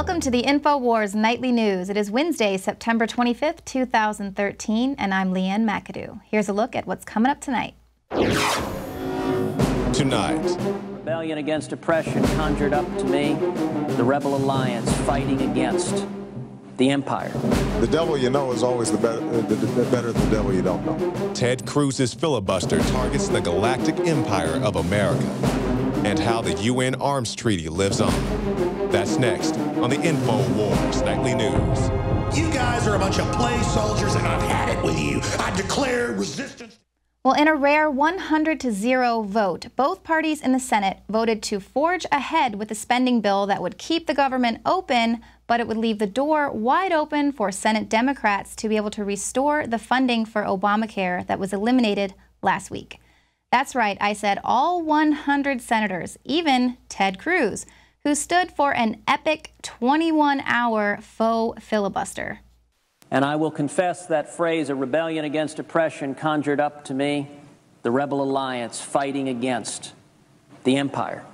Welcome to the Infowars Nightly News. It is Wednesday, September 25th, 2013, and I'm Leanne McAdoo. Here's a look at what's coming up tonight. Tonight. Rebellion against oppression conjured up to me the Rebel Alliance fighting against the Empire. The devil you know is always better than the devil you don't know. Ted Cruz's filibuster targets the galactic empire of America and how the UN Arms Treaty lives on. That's next on the Infowars Nightly News. You guys are a bunch of play soldiers, and I've had it with you. I declare resistance. Well, in a rare 100-0 vote, both parties in the Senate voted to forge ahead with a spending bill that would keep the government open, but it would leave the door wide open for Senate Democrats to be able to restore the funding for Obamacare that was eliminated last week. That's right, I said all 100 senators, even Ted Cruz, who stood for an epic 21-hour faux filibuster. And I will confess that phrase, a rebellion against oppression, conjured up to me the Rebel Alliance fighting against the Empire.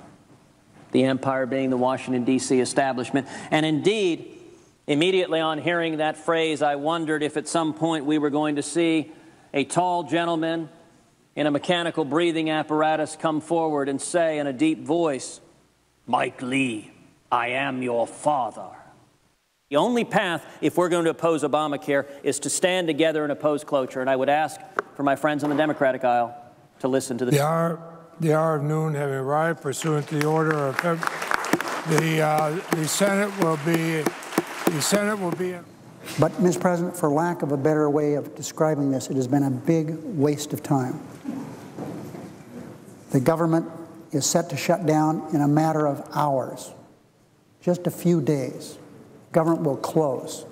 The Empire being the Washington, D.C. establishment. And indeed, immediately on hearing that phrase, I wondered if at some point we were going to see a tall gentleman in a mechanical breathing apparatus come forward and say in a deep voice, "Mike Lee, I am your father." The only path, if we're going to oppose Obamacare, is to stand together and oppose cloture. And I would ask for my friends on the Democratic aisle to listen to this. The hour of noon having arrived, pursuant to the order of the Senate will be. But, Mr. President, for lack of a better way of describing this, it has been a big waste of time. The government is set to shut down in a matter of hours, just a few days. Government will close.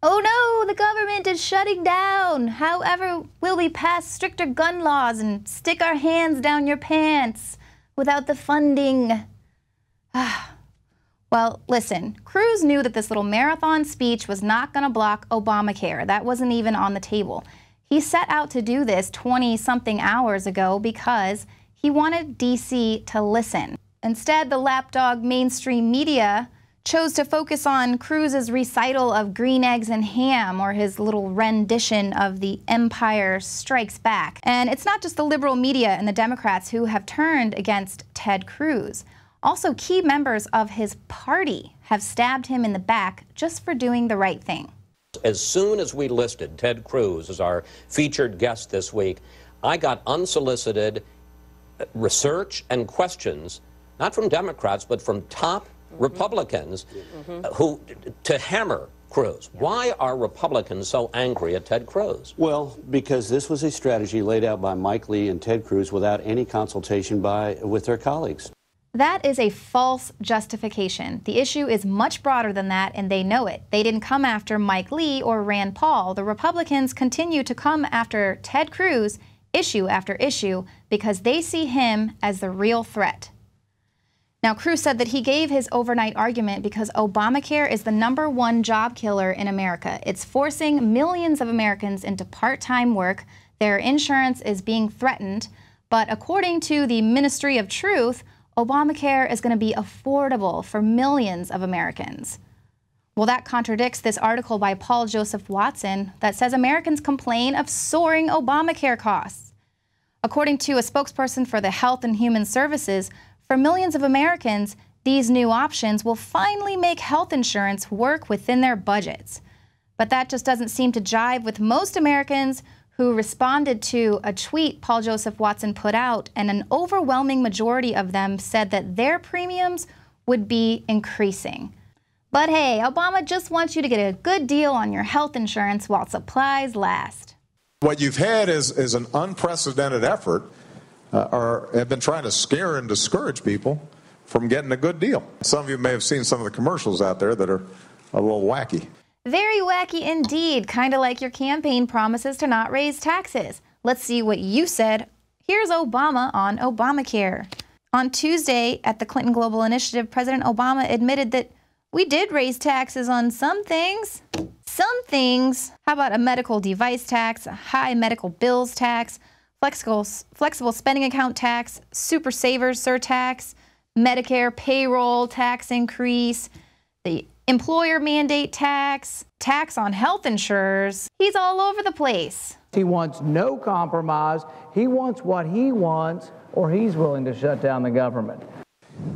Oh no, the government is shutting down. However, will we pass stricter gun laws and stick our hands down your pants without the funding? Well, listen, Cruz knew that this little marathon speech was not going to block Obamacare. That wasn't even on the table. He set out to do this 20-something hours ago because he wanted D.C. to listen. Instead, the lapdog mainstream media chose to focus on Cruz's recital of green eggs and ham, or his little rendition of The Empire Strikes Back. And it's not just the liberal media and the Democrats who have turned against Ted Cruz. Also, key members of his party have stabbed him in the back just for doing the right thing. As soon as we listed Ted Cruz as our featured guest this week, I got unsolicited research and questions, not from Democrats, but from top Republicans who to hammer Cruz. Why are Republicans so angry at Ted Cruz? Well, because this was a strategy laid out by Mike Lee and Ted Cruz without any consultation with their colleagues. That is a false justification. The issue is much broader than that, and they know it. They didn't come after Mike Lee or Rand Paul. The Republicans continue to come after Ted Cruz issue after issue because they see him as the real threat. Now, Cruz said that he gave his overnight argument because Obamacare is the #1 job killer in America. It's forcing millions of Americans into part-time work. Their insurance is being threatened. But according to the Ministry of Truth, Obamacare is going to be affordable for millions of Americans. Well, that contradicts this article by Paul Joseph Watson that says Americans complain of soaring Obamacare costs. According to a spokesperson for the Health and Human Services, for millions of Americans, these new options will finally make health insurance work within their budgets. But that just doesn't seem to jive with most Americans who responded to a tweet Paul Joseph Watson put out, and an overwhelming majority of them said that their premiums would be increasing. But hey, Obama just wants you to get a good deal on your health insurance while supplies last. What you've had is an unprecedented effort, or have been trying to scare and discourage people from getting a good deal. Some of you may have seen some of the commercials out there that are a little wacky. Very wacky indeed, kind of like your campaign promises to not raise taxes. Let's see what you said. Here's Obama on Obamacare. On Tuesday at the Clinton Global Initiative, President Obama admitted that we did raise taxes on some things. Some things. How about a medical device tax, a high medical bills tax, flexible spending account tax, super savers surtax, Medicare payroll tax increase, the employer mandate tax, tax on health insurers. He's all over the place. He wants no compromise. He wants what he wants, or he's willing to shut down the government.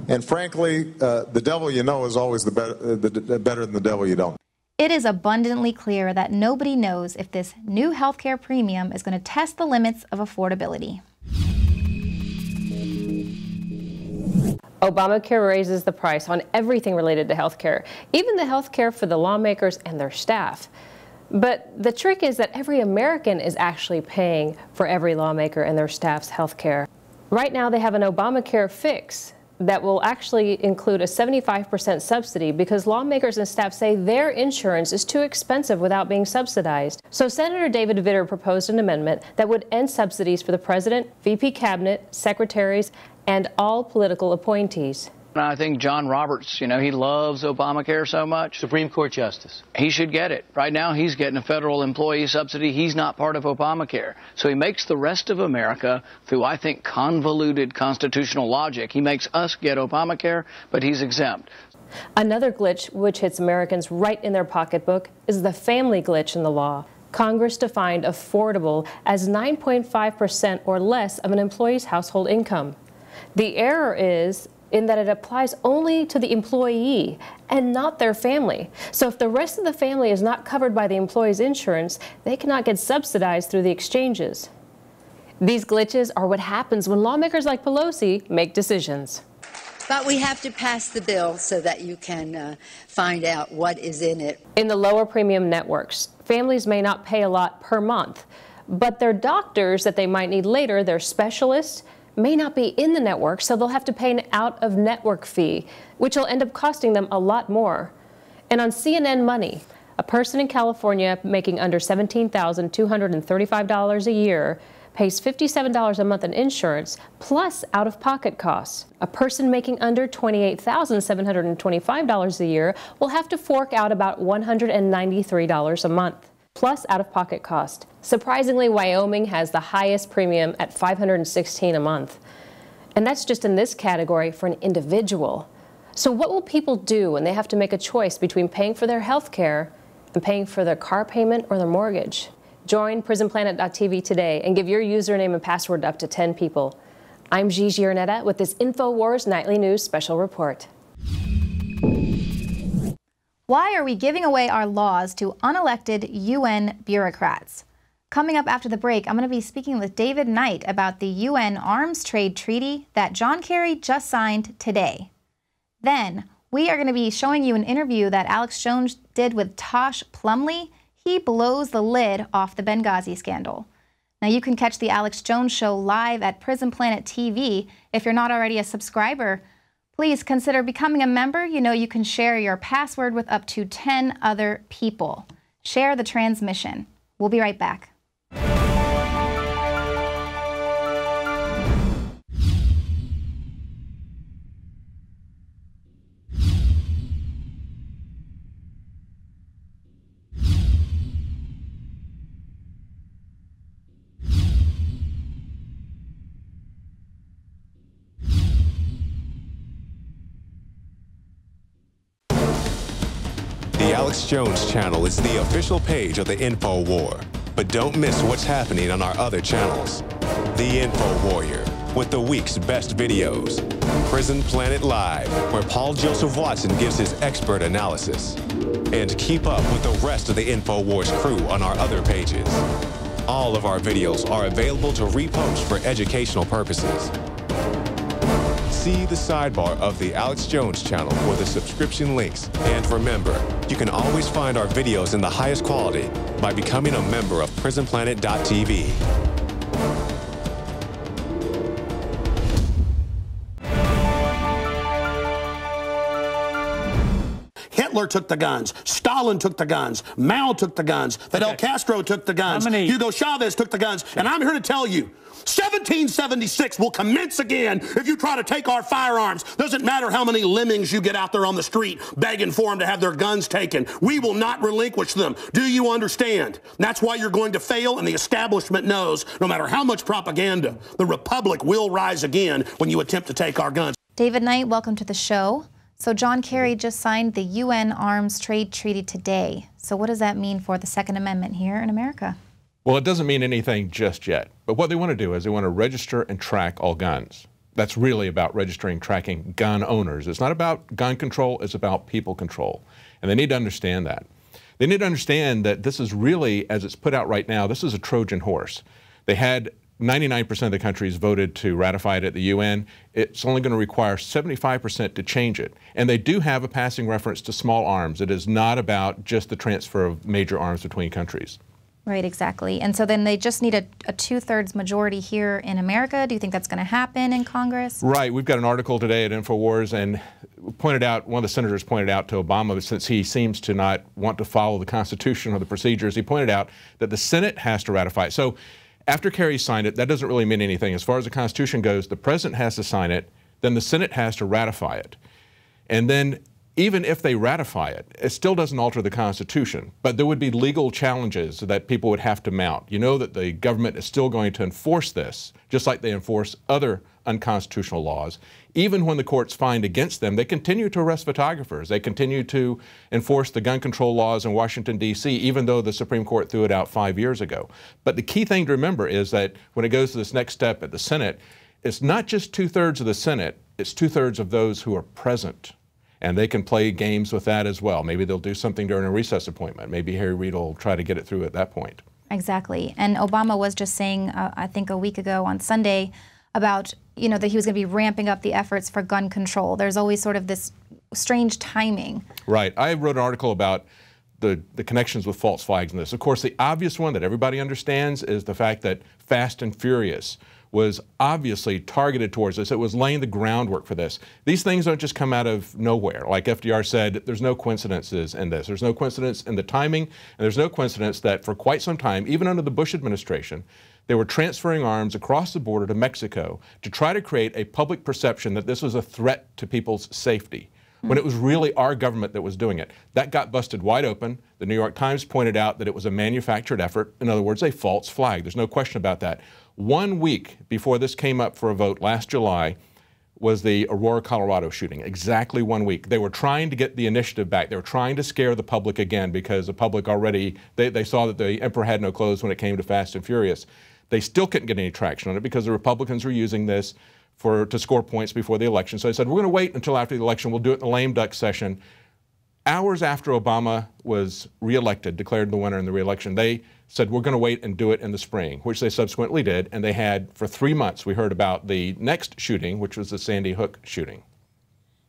And frankly, the devil you know is always better than the devil you don't. It is abundantly clear that nobody knows if this new healthcare premium is going to test the limits of affordability. Obamacare raises the price on everything related to healthcare, even the healthcare for the lawmakers and their staff. But the trick is that every American is actually paying for every lawmaker and their staff's healthcare. Right now, they have an Obamacare fix that will actually include a 75% subsidy because lawmakers and staff say their insurance is too expensive without being subsidized. So Senator David Vitter proposed an amendment that would end subsidies for the president, VP cabinet, secretaries, and all political appointees. I think John Roberts, he loves Obamacare so much. Supreme Court Justice. He should get it. Right now, he's getting a federal employee subsidy. He's not part of Obamacare. So he makes the rest of America, through, I think, convoluted constitutional logic, he makes us get Obamacare, but he's exempt. Another glitch which hits Americans right in their pocketbook is the family glitch in the law. Congress defined affordable as 9.5% or less of an employee's household income. The error is in that it applies only to the employee and not their family. So if the rest of the family is not covered by the employee's insurance, they cannot get subsidized through the exchanges. These glitches are what happens when lawmakers like Pelosi make decisions. But we have to pass the bill so that you can find out what is in it. In the lower premium networks, families may not pay a lot per month, but their doctors that they might need later, their specialists, may not be in the network, so they'll have to pay an out-of-network fee, which will end up costing them a lot more. And on CNN Money, a person in California making under $17,235 a year pays $57 a month in insurance plus out-of-pocket costs. A person making under $28,725 a year will have to fork out about $193 a month plus out-of-pocket cost. Surprisingly, Wyoming has the highest premium at $516 a month. And that's just in this category for an individual. So what will people do when they have to make a choice between paying for their health care and paying for their car payment or their mortgage? Join PrisonPlanet.tv today and give your username and password to up to 10 people. I'm Gigi Arnetta with this Infowars Nightly News Special Report. Why are we giving away our laws to unelected UN bureaucrats? Coming up after the break, I'm going to be speaking with David Knight about the UN Arms Trade Treaty that John Kerry just signed today. Then, we are going to be showing you an interview that Alex Jones did with Tosh Plumlee. He blows the lid off the Benghazi scandal. Now, you can catch the Alex Jones Show live at Prison Planet TV. If you're not already a subscriber, please consider becoming a member. You know you can share your password with up to 10 other people. Share the transmission. We'll be right back. The Alex Jones channel is the official page of the InfoWar. But don't miss what's happening on our other channels. The Info Warrior, with the week's best videos. Prison Planet Live, where Paul Joseph Watson gives his expert analysis. And keep up with the rest of the InfoWars crew on our other pages. All of our videos are available to repost for educational purposes. See the sidebar of the Alex Jones channel for the subscription links. And remember, you can always find our videos in the highest quality by becoming a member of PrisonPlanet.tv. Hitler took the guns. Stalin took the guns. Mao took the guns. Fidel Castro took the guns. Hugo Chavez took the guns. And I'm here to tell you, 1776 will commence again if you try to take our firearms. Doesn't matter how many lemmings you get out there on the street begging for them to have their guns taken. We will not relinquish them. Do you understand? That's why you're going to fail, and the establishment knows no matter how much propaganda, the Republic will rise again when you attempt to take our guns. David Knight, welcome to the show. So John Kerry just signed the UN Arms Trade Treaty today. So what does that mean for the Second Amendment here in America? Well, it doesn't mean anything just yet. But what they want to do is they want to register and track all guns. That's really about registering, tracking gun owners. It's not about gun control, it's about people control. And they need to understand that. They need to understand that this is really, as it's put out right now, this is a Trojan horse. They had 99% of the countries voted to ratify it at the UN. It's only going to require 75% to change it. And they do have a passing reference to small arms. It is not about just the transfer of major arms between countries. Right, exactly. And so then they just need a 2/3 majority here in America. Do you think that's going to happen in Congress? Right. We've got an article today at Infowars, and pointed out, one of the senators pointed out to Obama, since he seems to not want to follow the Constitution or the procedures, he pointed out that the Senate has to ratify it. So after Kerry signed it, that doesn't really mean anything. As far as the Constitution goes, the President has to sign it, then the Senate has to ratify it. And then even if they ratify it, it still doesn't alter the Constitution, but there would be legal challenges that people would have to mount. You know that the government is still going to enforce this, just like they enforce other unconstitutional laws. Even when the courts find against them, they continue to arrest photographers. They continue to enforce the gun control laws in Washington, D.C., even though the Supreme Court threw it out 5 years ago. But the key thing to remember is that when it goes to this next step at the Senate, it's not just 2/3 of the Senate, it's 2/3 of those who are present. And they can play games with that as well. Maybe they'll do something during a recess appointment. Maybe Harry Reid will try to get it through at that point. Exactly. And Obama was just saying, I think a week ago on Sunday, about, that he was going to be ramping up the efforts for gun control. There's always sort of this strange timing. Right. I wrote an article about the connections with false flags in this. Of course, the obvious one that everybody understands is the fact that Fast and Furious was obviously targeted towards this. It was laying the groundwork for this. These things don't just come out of nowhere. Like FDR said, there's no coincidences in this. There's no coincidence in the timing, and there's no coincidence that for quite some time, even under the Bush administration, they were transferring arms across the border to Mexico to try to create a public perception that this was a threat to people's safety, when it was really our government that was doing it. That got busted wide open. The New York Times pointed out that it was a manufactured effort. In other words, a false flag. There's no question about that. 1 week before this came up for a vote last July was the Aurora, Colorado shooting. Exactly 1 week. They were trying to get the initiative back. They were trying to scare the public again because the public already, they saw that the emperor had no clothes when it came to Fast and Furious. They still couldn't get any traction on it because the Republicans were using this to score points before the election. So they said, we're going to wait until after the election. We'll do it in the lame duck session. Hours after Obama was reelected, declared the winner in the reelection, they said, we're going to wait and do it in the spring, which they subsequently did. And they had, for 3 months, we heard about the next shooting, which was the Sandy Hook shooting.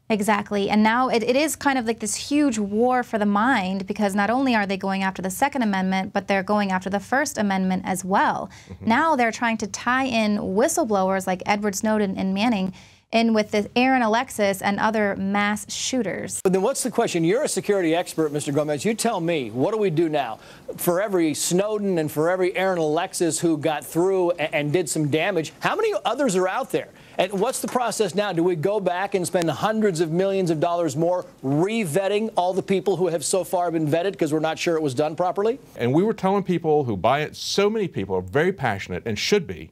Exactly. And now it is kind of like this huge war for the mind, because not only are they going after the Second Amendment, but they're going after the First Amendment as well. Now they're trying to tie in whistleblowers like Edward Snowden and Manning in with the Aaron Alexis and other mass shooters. But then what's the question? You're a security expert, Mr. Gomez. You tell me, what do we do now? For every Snowden and for every Aaron Alexis who got through and did some damage, how many others are out there? And what's the process now? Do we go back and spend hundreds of millions of dollars more re-vetting all the people who have so far been vetted because we're not sure it was done properly? And we were telling people who buy it, so many people are very passionate and should be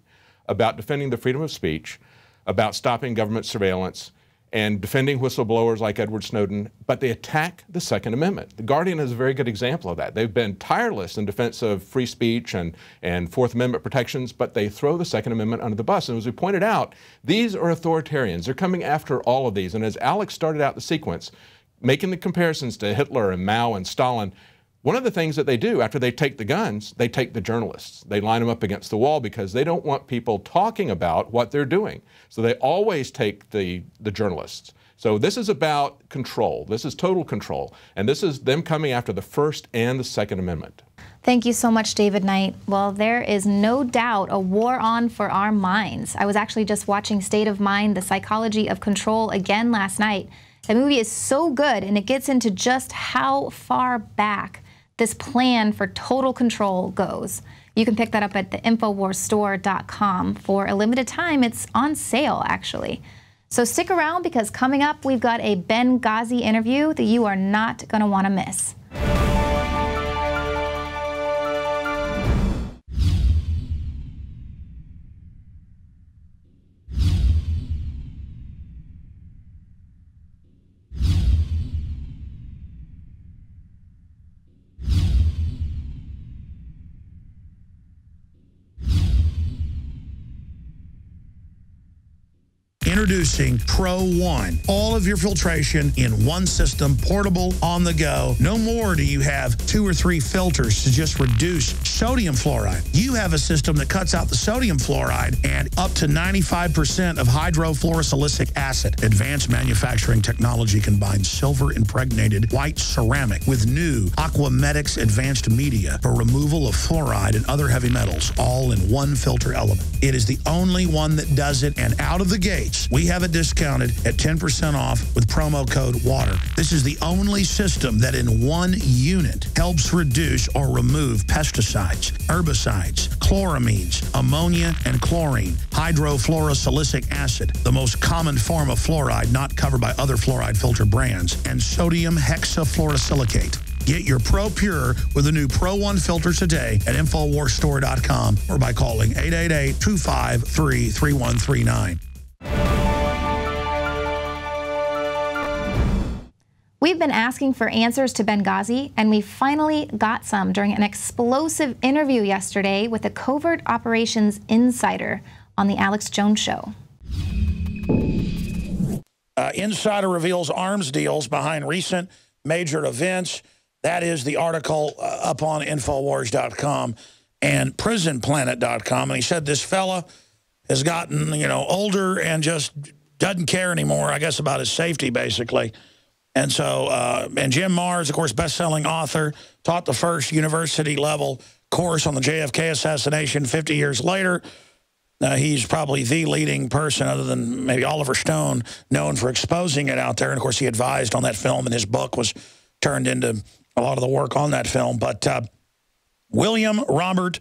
about defending the freedom of speech, about stopping government surveillance, and defending whistleblowers like Edward Snowden, but they attack the Second Amendment. The Guardian is a very good example of that. They've been tireless in defense of free speech and Fourth Amendment protections, but they throw the Second Amendment under the bus. And as we pointed out, these are authoritarians. They're coming after all of these. And as Alex started out the sequence, making the comparisons to Hitler and Mao and Stalin, one of the things that they do after they take the guns, they take the journalists. They line them up against the wall because they don't want people talking about what they're doing. So they always take the journalists. So this is about control. This is total control. And this is them coming after the First and the Second Amendment. Thank you so much, David Knight. Well, there is no doubt a war on for our minds. I was actually just watching State of Mind, The Psychology of Control again last night. The movie is so good, and it gets into just how far back this plan for total control goes. You can pick that up at the InfoWarsStore.com. For a limited time, it's on sale, actually. So stick around, because coming up, we've got a Benghazi interview that you are not going to want to miss. Introducing Pro One. All of your filtration in one system, portable, on the go. No more do you have 2 or 3 filters to just reduce sodium fluoride. You have a system that cuts out the sodium fluoride and up to 95% of hydrofluorosilicic acid. Advanced manufacturing technology combines silver-impregnated white ceramic with new Aquamedics advanced media for removal of fluoride and other heavy metals, all in one filter element. It is the only one that does it, and out of the gates, we have it discounted at 10% off with promo code WATER. This is the only system that in one unit helps reduce or remove pesticides, herbicides, chloramines, ammonia, and chlorine, hydrofluorosilicic acid, the most common form of fluoride not covered by other fluoride filter brands, and sodium hexafluorosilicate. Get your Pro Pure with the new Pro One filter today at InfoWarsStore.com or by calling 888-253-3139. We've been asking for answers to Benghazi, and we finally got some during an explosive interview yesterday with a covert operations insider on the Alex Jones Show. Insider reveals arms deals behind recent major events. That is the article up on Infowars.com and PrisonPlanet.com. And he said this fella has gotten, older and just doesn't care anymore, I guess, about his safety, basically. And so, and Jim Marrs, of course, best-selling author, taught the first university-level course on the JFK assassination 50 years later. He's probably the leading person, other than maybe Oliver Stone, known for exposing it out there. And, of course, he advised on that film, and his book was turned into a lot of the work on that film. But William Robert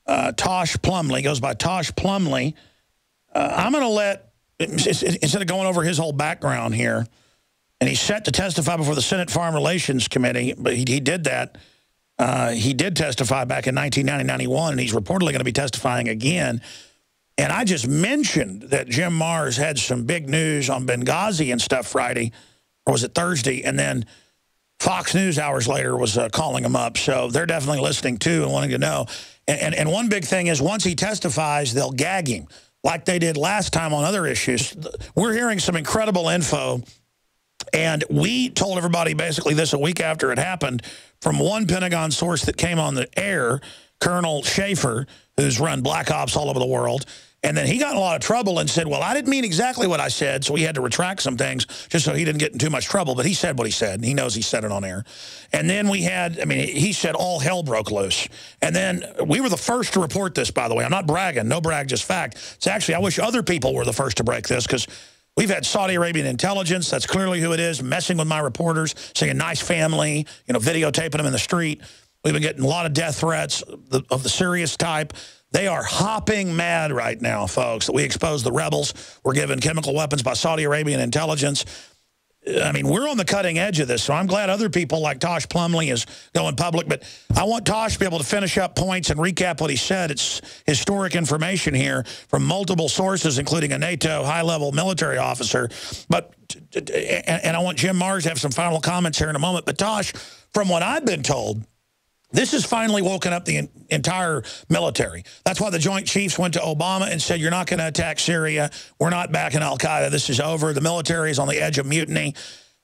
Tosh Plumley, goes by Tosh Plumley. I'm going to let, instead of going over his whole background here, and he's set to testify before the Senate Foreign Relations Committee, but he did that. He did testify back in 1990-91, and he's reportedly going to be testifying again. And I just mentioned that Jim Marrs had some big news on Benghazi and stuff Friday, or was it Thursday? And then Fox News hours later was calling him up. So they're definitely listening, too, and wanting to know. And one big thing is once he testifies, they'll gag him, like they did last time on other issues. We're hearing some incredible info. And we told everybody basically this a week after it happened from one Pentagon source that came on the air, Colonel Schaefer, who's run black ops all over the world. And then he got in a lot of trouble and said, well, I didn't mean exactly what I said, so he had to retract some things just so he didn't get in too much trouble. But he said what he said, and he knows he said it on air. And then we had, he said all hell broke loose. And then we were the first to report this, by the way. I'm not bragging. No brag, just fact. It's actually, I wish other people were the first to break this, because we've had Saudi Arabian intelligence, that's clearly who it is, messing with my reporters, saying nice family, videotaping them in the street. We've been getting a lot of death threats of the serious type. They are hopping mad right now, folks, that we exposed the rebels. We're given chemical weapons by Saudi Arabian intelligence. We're on the cutting edge of this, so I'm glad other people like Tosh Plumley is going public. But I want Tosh to be able to finish up points and recap what he said. It's historic information here from multiple sources, including a NATO high-level military officer. And I want Jim Marrs to have some final comments here in a moment. But Tosh, from what I've been told, this has finally woken up the entire military. That's why the Joint Chiefs went to Obama and said, you're not going to attack Syria. We're not backing al-Qaeda. This is over. The military is on the edge of mutiny.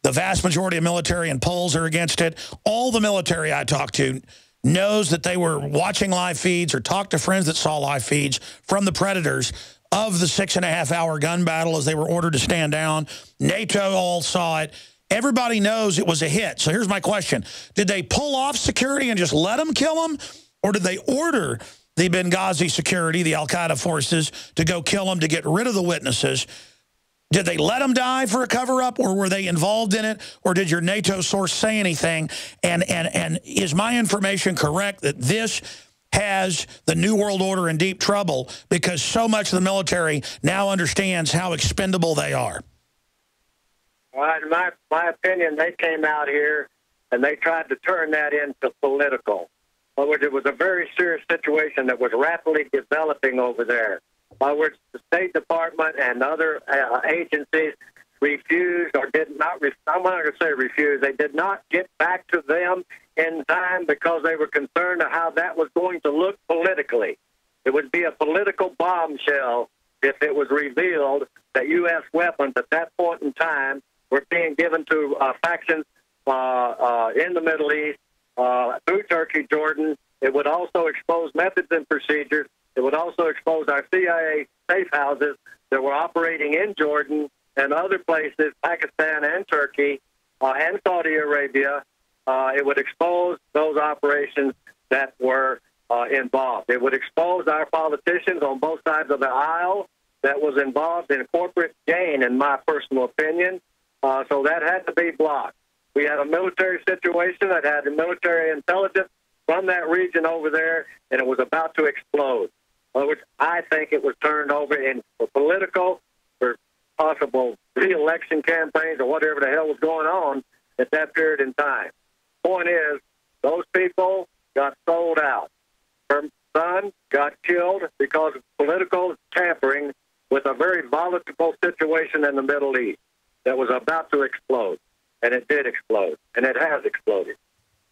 The vast majority of military and polls are against it. All the military I talked to knows that they were watching live feeds or talked to friends that saw live feeds from the predators of the 6.5-hour gun battle as they were ordered to stand down. NATO all saw it. Everybody knows it was a hit. So here's my question. Did they pull off security and just let them kill them? Or did they order the Benghazi security, the al-Qaeda forces, to go kill them to get rid of the witnesses? Did they let them die for a cover-up, or were they involved in it? Or did your NATO source say anything? And is my information correct that this has the New World Order in deep trouble because so much of the military now understands how expendable they are? Well, in my opinion, they came out here and they tried to turn that into political. In other words, it was a very serious situation that was rapidly developing over there. In other words, the State Department and other agencies refused or did not, I'm not going to say refused, they did not get back to them in time because they were concerned of how that was going to look politically. It would be a political bombshell if it was revealed that U.S. weapons at that point in time were being given to factions in the Middle East through Turkey, Jordan. It would also expose methods and procedures. It would also expose our CIA safe houses that were operating in Jordan and other places, Pakistan and Turkey and Saudi Arabia. It would expose those operations that were involved. It would expose our politicians on both sides of the aisle that was involved in corporate gain, in my personal opinion. So that had to be blocked. We had a military situation that had the military intelligence from that region over there, and it was about to explode. Which I think it was turned over in for political, for possible re-election campaigns or whatever the hell was going on at that period in time. Point is, those people got sold out. Her son got killed because of political tampering with a very volatile situation in the Middle East that was about to explode. And it did explode, and it has exploded.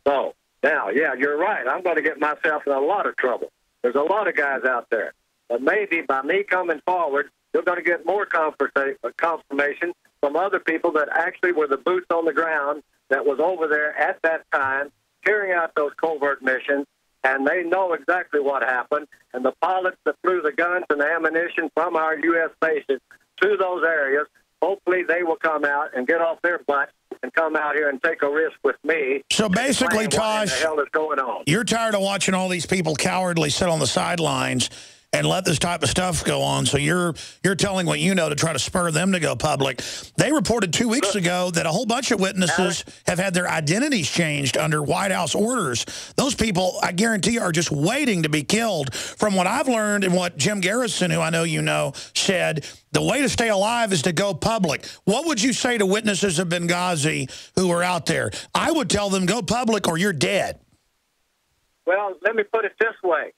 So, now, yeah, you're right. I'm going to get myself in a lot of trouble. There's a lot of guys out there. But maybe by me coming forward, you're going to get more confirmation from other people that actually were the boots on the ground that was over there at that time carrying out those covert missions, and they know exactly what happened. And the pilots that flew the guns and the ammunition from our U.S. bases to those areas, hopefully they will come out and get off their butts and come out here and take a risk with me. So basically, Tosh, what the hell is going on? You're tired of watching all these people cowardly sit on the sidelines and let this type of stuff go on. So you're telling what you know to try to spur them to go public. They reported 2 weeks ago that a whole bunch of witnesses have had their identities changed under White House orders. Those people, I guarantee, are just waiting to be killed. From what I've learned and what Jim Garrison, who I know you know, said, the way to stay alive is to go public. What would you say to witnesses of Benghazi who are out there? I would tell them, go public or you're dead. Well, let me put it this way.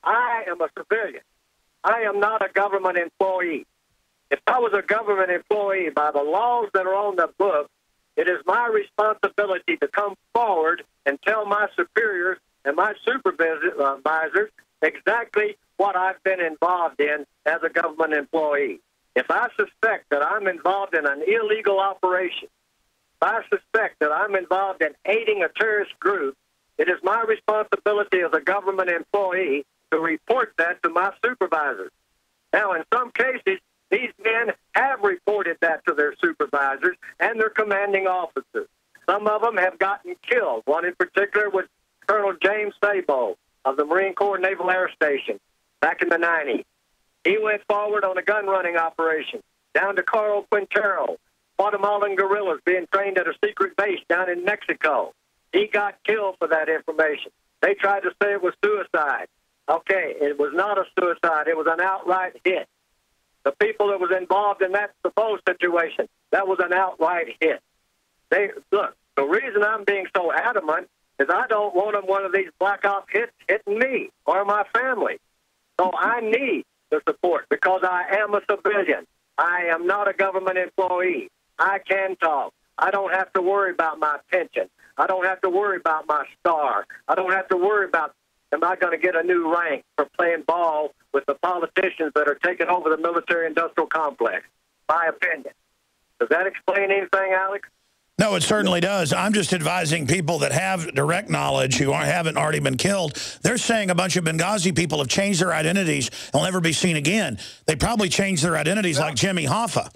I am a civilian. I am not a government employee. If I was a government employee, by the laws that are on the book, it is my responsibility to come forward and tell my superiors and my supervisors exactly what I've been involved in as a government employee. If I suspect that I'm involved in an illegal operation, if I suspect that I'm involved in aiding a terrorist group, it is my responsibility as a government employee to report that to my supervisors. Now, in some cases, these men have reported that to their supervisors and their commanding officers. Some of them have gotten killed. One in particular was Colonel James Sabo of the Marine Corps Naval Air Station back in the 90s. He went forward on a gun-running operation down to Carl Quintero, Guatemalan guerrillas being trained at a secret base down in Mexico. He got killed for that information. They tried to say it was suicide. Okay, it was not a suicide. It was an outright hit. The people that was involved in that supposed situation, that was an outright hit. Look, the reason I'm being so adamant is I don't want one of these black ops hits hitting me or my family. So I need the support because I am a civilian. I am not a government employee. I can talk. I don't have to worry about my pension. I don't have to worry about my star. I don't have to worry about, am I going to get a new rank for playing ball with the politicians that are taking over the military-industrial complex? My opinion. Does that explain anything, Alex? No, it certainly does. I'm just advising people that have direct knowledge who haven't already been killed. They're saying a bunch of Benghazi people have changed their identities and will never be seen again. They probably changed their identities like Jimmy Hoffa.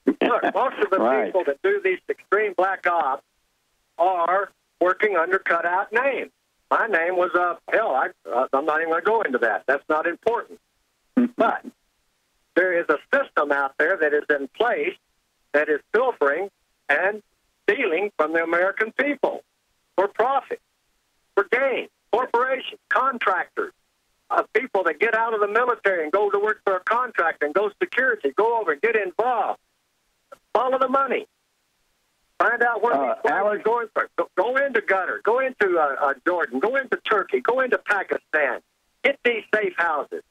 Look, most of the people that do these extreme black ops are working under cutout names. My name was, I'm not even going to go into that. That's not important. But there is a system out there that is in place that is pilfering and stealing from the American people for profit, for gain, corporations, contractors, people that get out of the military and go to work for a contractor and go security, go over and get involved. Follow the money. Find out where these guys are going for. Go into Qatar, go into Jordan, go into Turkey, go into Pakistan. Get these safe houses.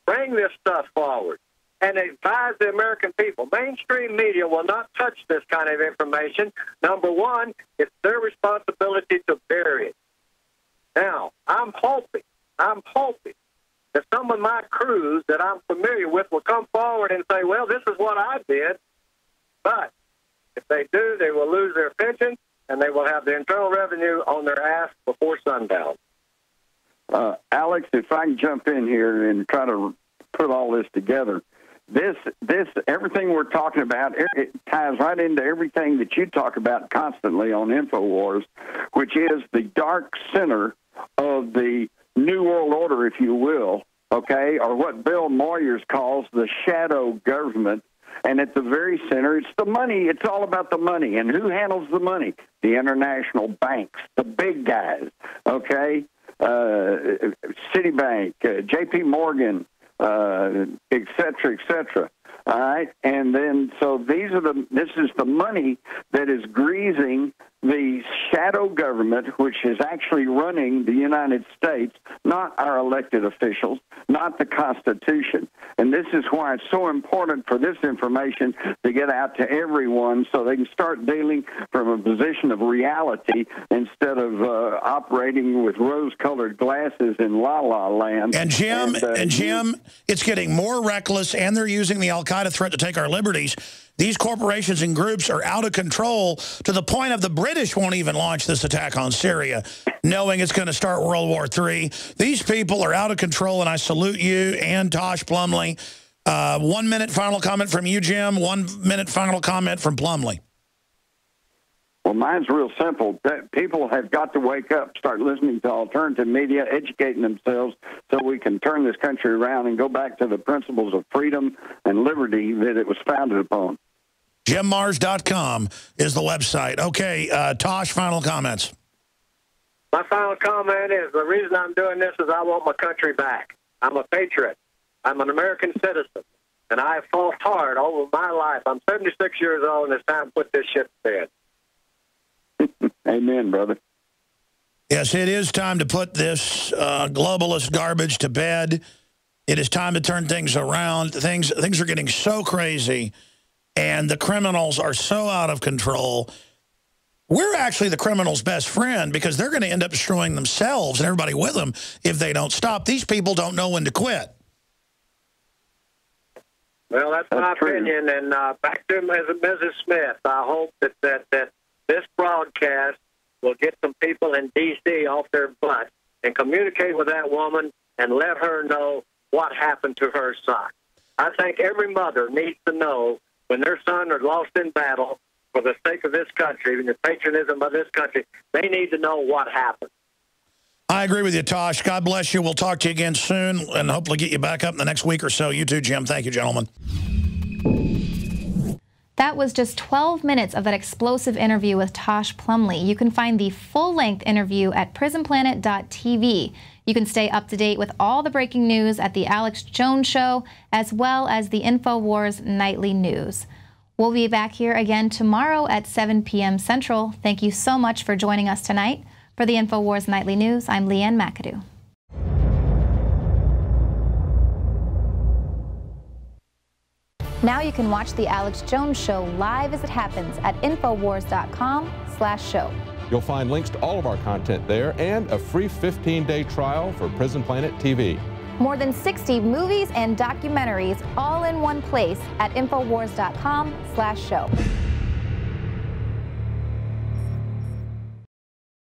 Bring this stuff forward and advise the American people. Mainstream media will not touch this kind of information. Number one, it's their responsibility to bury it. Now, I'm hoping that that someone like Cruz that I'm familiar with will come forward and say, well, this is what I did. But if they do, they will lose their pension, and they will have the Internal Revenue on their ass before sundown. Alex, if I can jump in here and try to put all this together, everything we're talking about, it ties right into everything that you talk about constantly on Infowars, which is the dark center of the New World Order, if you will, okay, or what Bill Moyers calls the shadow government. And at the very center, it's the money. It's all about the money. And who handles the money? The international banks, the big guys, okay? Citibank, J.P. Morgan, et cetera, et cetera. All right, and then so this is the money that is greasing the shadow government, which is actually running the United States, not our elected officials, not the Constitution. And this is why it's so important for this information to get out to everyone so they can start dealing from a position of reality instead of operating with rose-colored glasses in la-la land. And Jim, it's getting more reckless, and they're using the al-Qaeda threat to take our liberties. These corporations and groups are out of control to the point of the British won't even launch this attack on Syria, knowing it's going to start World War III. These people are out of control, and I salute you and Tosh Plumlee. 1 minute final comment from you, Jim. 1 minute final comment from Plumlee. Well, mine's real simple. People have got to wake up, start listening to alternative media, educating themselves so we can turn this country around and go back to the principles of freedom and liberty that it was founded upon. JimMars.com is the website. Okay, Tosh, final comments. My final comment is the reason I'm doing this is I want my country back. I'm a patriot. I'm an American citizen, and I have fought hard over my life. I'm 76 years old, and it's time to put this shit to bed. Amen, brother. Yes, it is time to put this globalist garbage to bed. It is time to turn things around. Things are getting so crazy, and the criminals are so out of control. We're actually the criminals' best friend because they're going to end up destroying themselves and everybody with them if they don't stop. These people don't know when to quit. Well, that's my opinion. And back to Mrs. Smith, I hope that this broadcast will get some people in D.C. off their butt and communicate with that woman and let her know what happened to her son. I think every mother needs to know when their son is lost in battle for the sake of this country and the patriotism of this country, they need to know what happened. I agree with you, Tosh. God bless you. We'll talk to you again soon and hopefully get you back up in the next week or so. You too, Jim. Thank you, gentlemen. That was just 12 minutes of that explosive interview with Tosh Plumlee. You can find the full-length interview at PrisonPlanet.tv. You can stay up to date with all the breaking news at The Alex Jones Show, as well as the Infowars Nightly News. We'll be back here again tomorrow at 7 p.m. Central. Thank you so much for joining us tonight. For the Infowars Nightly News, I'm Leanne McAdoo. Now you can watch The Alex Jones Show live as it happens at Infowars.com/show. You'll find links to all of our content there and a free 15-day trial for Prison Planet TV. More than 60 movies and documentaries all in one place at Infowars.com/show.